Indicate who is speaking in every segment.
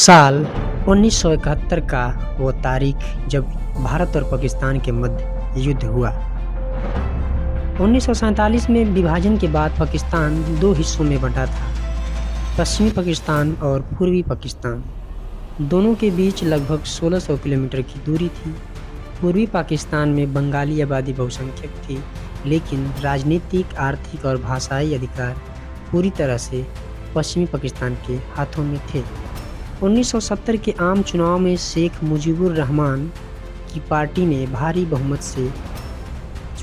Speaker 1: साल 1971 का वो तारीख जब भारत और पाकिस्तान के मध्य युद्ध हुआ। 1947 में विभाजन के बाद पाकिस्तान दो हिस्सों में बंटा था, पश्चिमी पाकिस्तान और पूर्वी पाकिस्तान। दोनों के बीच लगभग 1600 किलोमीटर की दूरी थी। पूर्वी पाकिस्तान में बंगाली आबादी बहुसंख्यक थी, लेकिन राजनीतिक, आर्थिक और भाषाई अधिकार पूरी तरह से पश्चिमी पाकिस्तान के हाथों में थे। 1970 के आम चुनाव में शेख मुजीबुर रहमान की पार्टी ने भारी बहुमत से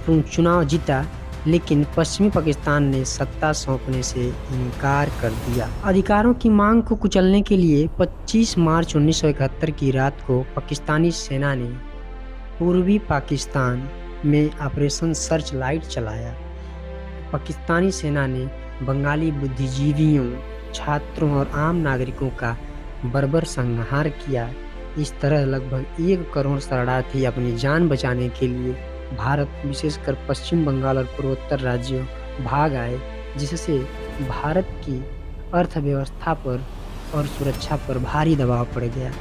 Speaker 1: चुनाव जीता, लेकिन पश्चिमी पाकिस्तान ने सत्ता सौंपने से इनकार कर दिया। अधिकारों की मांग को कुचलने के लिए 25 मार्च 1971 की रात को पाकिस्तानी सेना ने पूर्वी पाकिस्तान में ऑपरेशन सर्च लाइट चलाया। पाकिस्तानी सेना ने बंगाली बुद्धिजीवियों, छात्रों और आम नागरिकों का बर्बर संहार किया। इस तरह लगभग 1 करोड़ शरणार्थी अपनी जान बचाने के लिए भारत, विशेषकर पश्चिम बंगाल और पूर्वोत्तर राज्यों भाग आए, जिससे भारत की अर्थव्यवस्था पर और सुरक्षा पर भारी दबाव पड़ गया।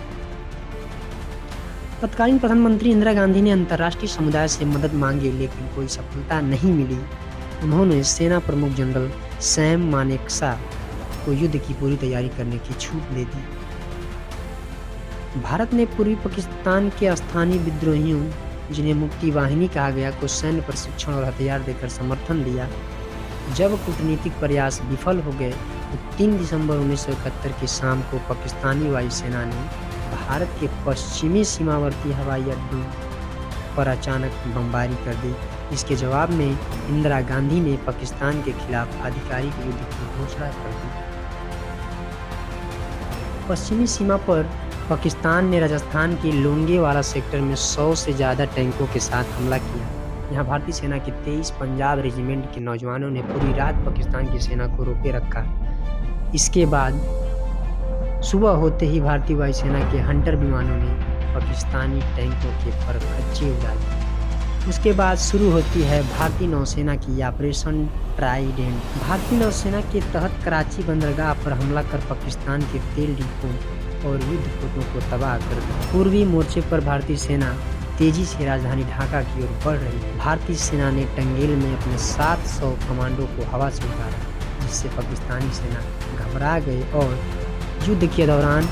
Speaker 1: तत्कालीन प्रधानमंत्री इंदिरा गांधी ने अंतर्राष्ट्रीय समुदाय से मदद मांगी, लेकिन कोई सफलता नहीं मिली। उन्होंने सेना प्रमुख जनरल सैम मानेकशॉ को युद्ध की पूरी तैयारी करने की छूट दे दी। भारत ने पूर्वी पाकिस्तान के स्थानीय विद्रोहियों, जिन्हें मुक्ति वाहिनी कहा गया, को सैन्य प्रशिक्षण और हथियार देकर समर्थन दिया। जब कूटनीतिक प्रयास विफल हो गए तो 3 दिसंबर 1971 की शाम को पाकिस्तानी वायुसेना ने भारत के पश्चिमी सीमावर्ती हवाई अड्डों पर अचानक बमबारी कर दी। इसके जवाब में इंदिरा गांधी ने पाकिस्तान के खिलाफ आधिकारिक युद्ध की घोषणा कर दी। पश्चिमी सीमा पर पाकिस्तान ने राजस्थान के लोंगेवाला सेक्टर में 100 से ज़्यादा टैंकों के साथ हमला किया। यहाँ भारतीय सेना के 23 पंजाब रेजिमेंट के नौजवानों ने पूरी रात पाकिस्तान की सेना को रोके रखा। इसके बाद सुबह होते ही भारतीय वायुसेना के हंटर विमानों ने पाकिस्तानी टैंकों के पर खच्चे उड़ा दिए। उसके बाद शुरू होती है भारतीय नौसेना की ऑपरेशन ट्राइडेंट। भारतीय नौसेना के तहत कराची बंदरगाह पर हमला कर पाकिस्तान के तेल डिपों और युद्ध पोतों को तबाह कर दिया। पूर्वी मोर्चे पर भारतीय सेना तेजी से राजधानी ढाका की ओर बढ़ रही। भारतीय सेना ने टंगेल में अपने 700 कमांडो को हवा से उतारा, जिससे पाकिस्तानी सेना घबरा गई और युद्ध के दौरान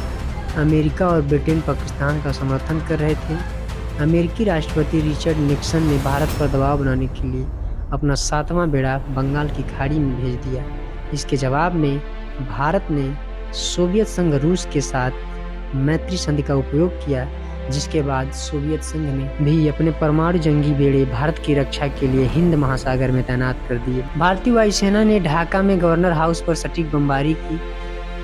Speaker 1: अमेरिका और ब्रिटेन पाकिस्तान का समर्थन कर रहे थे। अमेरिकी राष्ट्रपति रिचर्ड निक्सन ने भारत पर दबाव बनाने के लिए अपना 7वां बेड़ा बंगाल की खाड़ी में भेज दिया। इसके जवाब में भारत ने सोवियत संघ रूस के साथ मैत्री संधि का उपयोग किया, जिसके बाद सोवियत संघ ने भी अपने परमाणु जंगी बेड़े भारत की रक्षा के लिए हिंद महासागर में तैनात कर दिए। भारतीय वायुसेना ने ढाका में गवर्नर हाउस पर सटीक बमबारी की,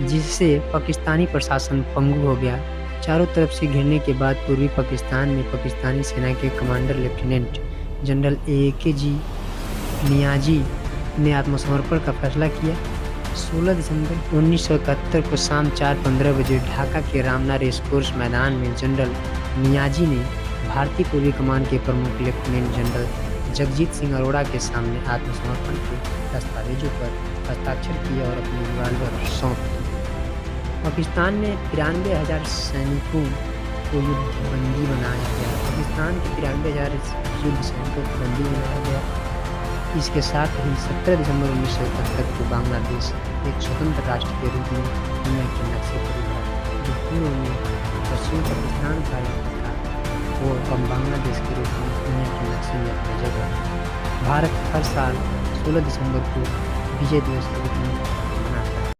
Speaker 1: जिससे पाकिस्तानी प्रशासन पंगु हो गया। चारों तरफ से घिरने के बाद पूर्वी पाकिस्तान में पाकिस्तानी सेना के commander lieutenant general AKG Niazi ने आत्मसमर्पण का फैसला किया। 16 दिसंबर 1971 को शाम 4:15 बजे ढाका के रामना रेसकोर्स मैदान में जनरल नियाजी ने भारतीय पूर्वी कमान के प्रमुख लेफ्टिनेंट जनरल जगजीत सिंह अरोड़ा के सामने आत्मसमर्पण के दस्तावेजों पर हस्ताक्षर किए और अपनी रिवाल्वर सौंप दी। पाकिस्तान ने 93,000 सैनिकों को युद्धबंदी बनाया गया। पाकिस्तान के 93,000 युद्ध सैनिकों को बंदी बनाया गया। इसके साथ ही 17 दिसंबर 1971 को बांग्लादेश एक स्वतंत्र राष्ट्र के रूप में दुनिया के नक्शे पर उभरा, जो पूर्व में पश्चिमी पाकिस्तान का था और अब बांग्लादेश के रूप में दुनिया के नक्शे में अपनी जगह। भारत हर साल 16 दिसंबर को विजय दिवस के रूप में